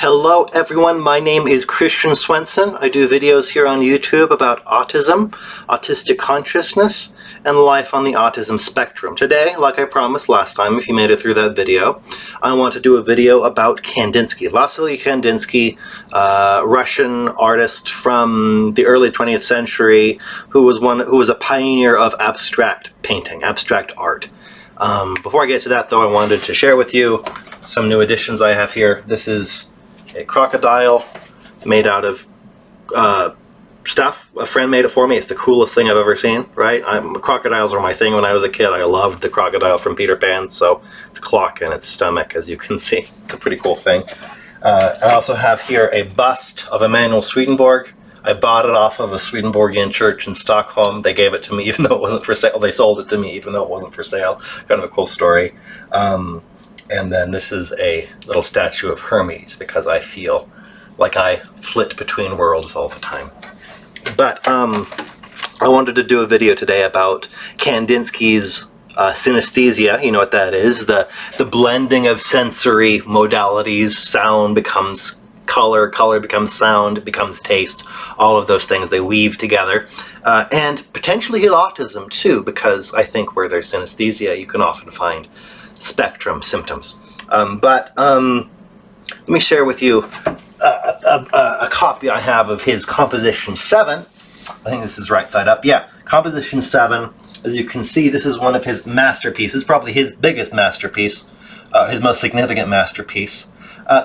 Hello everyone, my name is Christian Swenson. I do videos here on YouTube about autism, autistic consciousness, and life on the autism spectrum. Today, like I promised last time, if you made it through that video, I want to do a video about Kandinsky. Wasily Kandinsky, Russian artist from the early 20th century, who was a pioneer of abstract painting, abstract art. Before I get to that though, I wanted to share with you some new additions I have here. This is a crocodile made out of stuff. A friend made it for me. It's the coolest thing I've ever seen, right? Crocodiles were my thing when I was a kid. I loved the crocodile from Peter Pan, so it's a clock in its stomach, as you can see. It's a pretty cool thing. I also have here a bust of Emanuel Swedenborg. I bought it off of a Swedenborgian church in Stockholm. They gave it to me even though it wasn't for sale. They sold it to me even though it wasn't for sale. Kind of a cool story. And then this is a little statue of Hermes because I feel like I flit between worlds all the time. But I wanted to do a video today about Kandinsky's synesthesia. You know what that is? The blending of sensory modalities. Sound becomes color, color becomes sound, becomes taste. All of those things, they weave together. And potentially autism too, because I think where there's synesthesia, you can often find spectrum symptoms. But let me share with you a copy I have of his Composition 7. I think this is right side up. Yeah, Composition 7. As you can see, this is one of his masterpieces, probably his biggest masterpiece, his most significant masterpiece.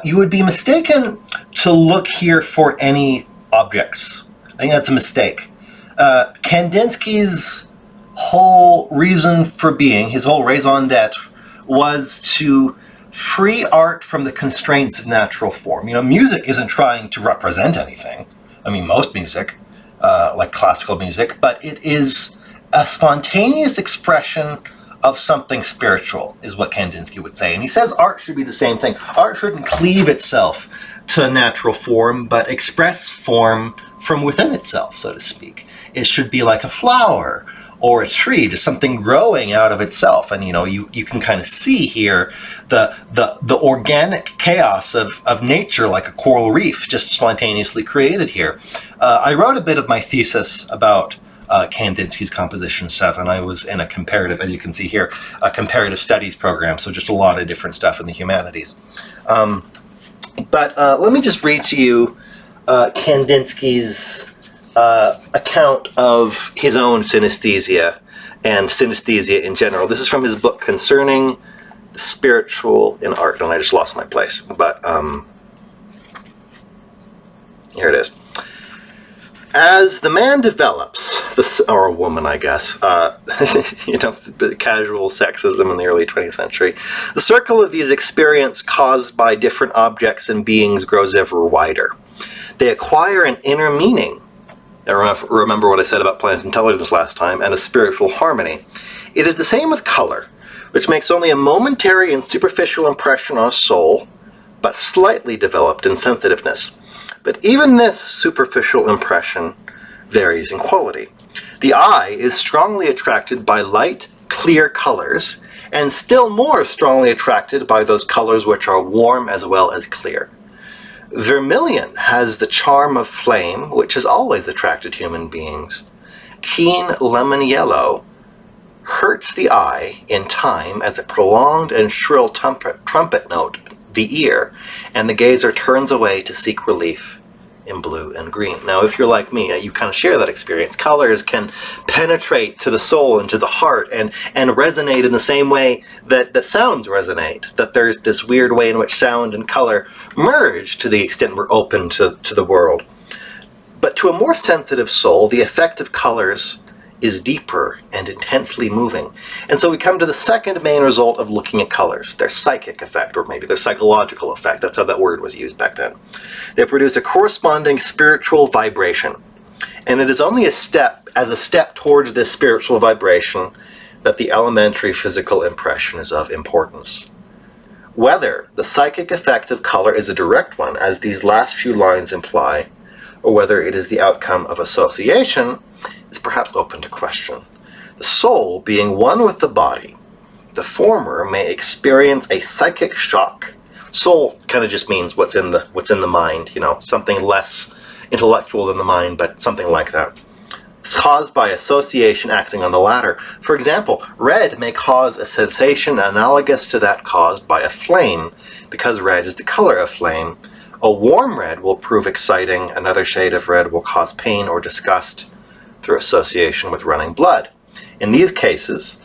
You would be mistaken to look here for any objects. I think that's a mistake. Kandinsky's whole reason for being, his whole raison d'etre, was to free art from the constraints of natural form. You know, music isn't trying to represent anything. I mean, most music, like classical music, but it is a spontaneous expression of something spiritual, is what Kandinsky would say. And he says art should be the same thing. Art shouldn't cleave itself to natural form, but express form from within itself, so to speak. It should be like a flower or a tree, just something growing out of itself. And you know, you can kind of see here the organic chaos of nature, like a coral reef just spontaneously created here. I wrote a bit of my thesis about Kandinsky's Composition 7. I was in a comparative, as you can see here, a comparative studies program, so just a lot of different stuff in the humanities. But let me just read to you Kandinsky's account of his own synesthesia and synesthesia in general. This is from his book Concerning the Spiritual in Art, and I just lost my place, but here it is. As the man develops, or a woman, I guess, you know, the casual sexism in the early 20th century, the circle of these experiences caused by different objects and beings grows ever wider. They acquire an inner meaning. Remember what I said about plant intelligence last time, and a spiritual harmony. It is the same with color, which makes only a momentary and superficial impression on a soul, but slightly developed in sensitiveness. But even this superficial impression varies in quality. The eye is strongly attracted by light, clear colors, and still more strongly attracted by those colors which are warm as well as clear. Vermilion has the charm of flame, which has always attracted human beings. Keen lemon yellow hurts the eye in time as a prolonged and shrill trumpet note the ear, and the gazer turns away to seek relief in blue and green. Now, if you're like me, you kind of share that experience. Colors can penetrate to the soul and to the heart and resonate in the same way that sounds resonate, that there's this weird way in which sound and color merge to the extent we're open to the world. But to a more sensitive soul, the effect of colors is deeper and intensely moving. And so we come to the second main result of looking at colors, their psychic effect, or maybe their psychological effect. That's how that word was used back then. They produce a corresponding spiritual vibration. And it is only as a step towards this spiritual vibration that the elementary physical impression is of importance. Whether the psychic effect of color is a direct one, as these last few lines imply, or whether it is the outcome of association, is perhaps open to question. The soul being one with the body, the former may experience a psychic shock Soul kind of just means what's in the mind, something less intellectual than the mind, but something like that. It's caused by association acting on the latter. For example, red may cause a sensation analogous to that caused by a flame, because red is the color of flame. A warm red will prove exciting. Another shade of red will cause pain or disgust through association with running blood. In these cases,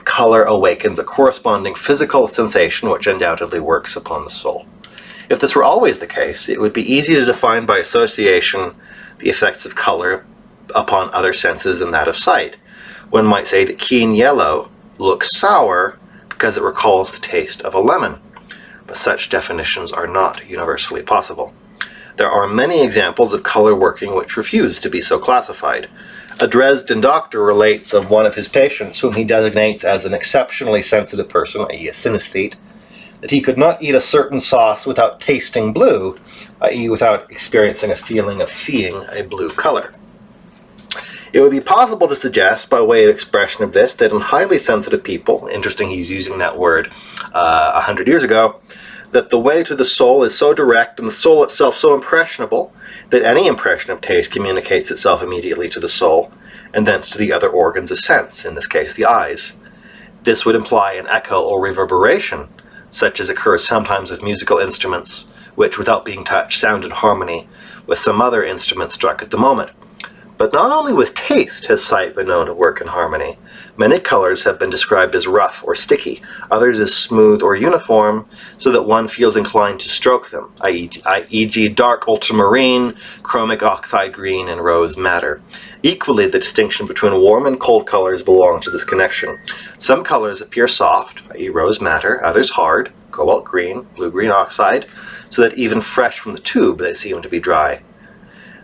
color awakens a corresponding physical sensation which undoubtedly works upon the soul. If this were always the case, it would be easy to define by association the effects of color upon other senses than that of sight. One might say that keen yellow looks sour because it recalls the taste of a lemon, but such definitions are not universally possible. There are many examples of color working which refuse to be so classified. A Dresden doctor relates of one of his patients, whom he designates as an exceptionally sensitive person, i.e. a synesthete, that he could not eat a certain sauce without tasting blue, i.e. without experiencing a feeling of seeing a blue color. It would be possible to suggest, by way of expression of this, that in highly sensitive people, interesting he's using that word 100 years ago, that the way to the soul is so direct and the soul itself so impressionable that any impression of taste communicates itself immediately to the soul, and thence to the other organs of sense, in this case the eyes. This would imply an echo or reverberation, such as occurs sometimes with musical instruments, which, without being touched, sound in harmony with some other instrument struck at the moment. But not only with taste has sight been known to work in harmony. Many colors have been described as rough or sticky, others as smooth or uniform, so that one feels inclined to stroke them, e.g. dark ultramarine, chromic oxide green, and rose madder. Equally, the distinction between warm and cold colors belong to this connection. Some colors appear soft, i.e. rose madder, others hard, cobalt green, blue-green oxide, so that even fresh from the tube they seem to be dry.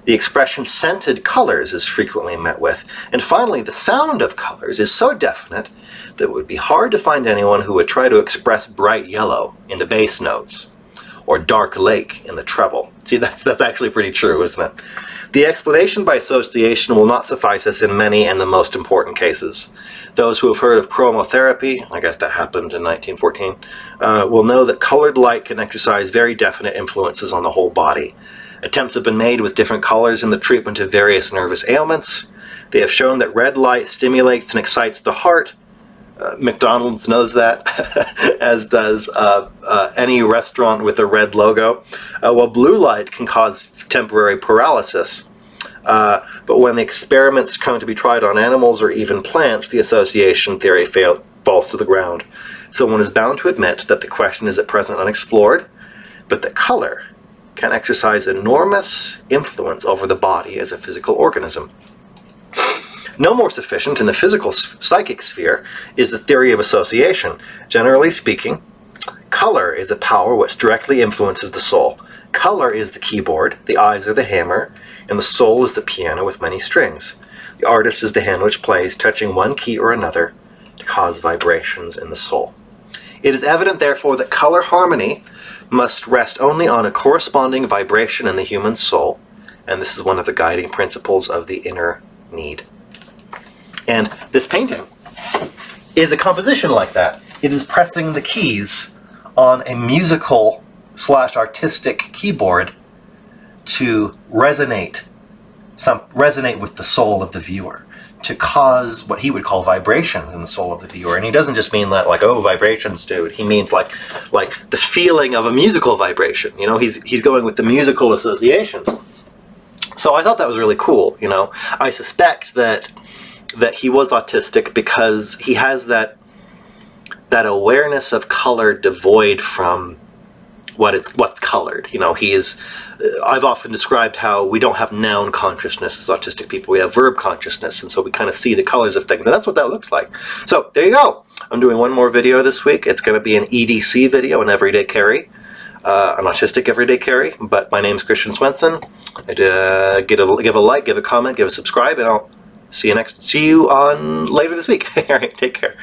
The expression scented colors is frequently met with, and finally the sound of colors is so definite that it would be hard to find anyone who would try to express bright yellow in the bass notes, or dark lake in the treble. See, that's actually pretty true, isn't it? The explanation by association will not suffice us in many and the most important cases. Those who have heard of chromotherapy, I guess that happened in 1914, will know that colored light can exercise very definite influences on the whole body. Attempts have been made with different colors in the treatment of various nervous ailments. They have shown that red light stimulates and excites the heart. McDonald's knows that, as does any restaurant with a red logo, while blue light can cause temporary paralysis. But when the experiments come to be tried on animals or even plants, the association theory falls to the ground. So one is bound to admit that the question is at present unexplored, but that color can exercise enormous influence over the body as a physical organism. No more sufficient in the physical psychic sphere is the theory of association. Generally speaking, color is a power which directly influences the soul. Color is the keyboard, the eyes are the hammer, and the soul is the piano with many strings. The artist is the hand which plays, touching one key or another to cause vibrations in the soul. It is evident, therefore, that color harmony must rest only on a corresponding vibration in the human soul, and this is one of the guiding principles of the inner need. And this painting is a composition like that. It is pressing the keys on a musical / artistic keyboard to resonate with the soul of the viewer, to cause what he would call vibrations in the soul of the viewer. And he doesn't just mean that, like, oh, vibrations, dude. He means like the feeling of a musical vibration. You know, he's going with the musical associations. So I thought that was really cool. You know, I suspect that he was autistic because he has that awareness of color devoid from what's colored. You know, I've often described how we don't have noun consciousness as autistic people. We have verb consciousness, and so we kind of see the colors of things, and that's what that looks like. So there you go. I'm doing one more video this week. It's going to be an EDC video, an everyday carry, an autistic everyday carry. But my name's Christian Swenson. Give a like, give a comment, give a subscribe, and I'll see you on later this week. All right, take care.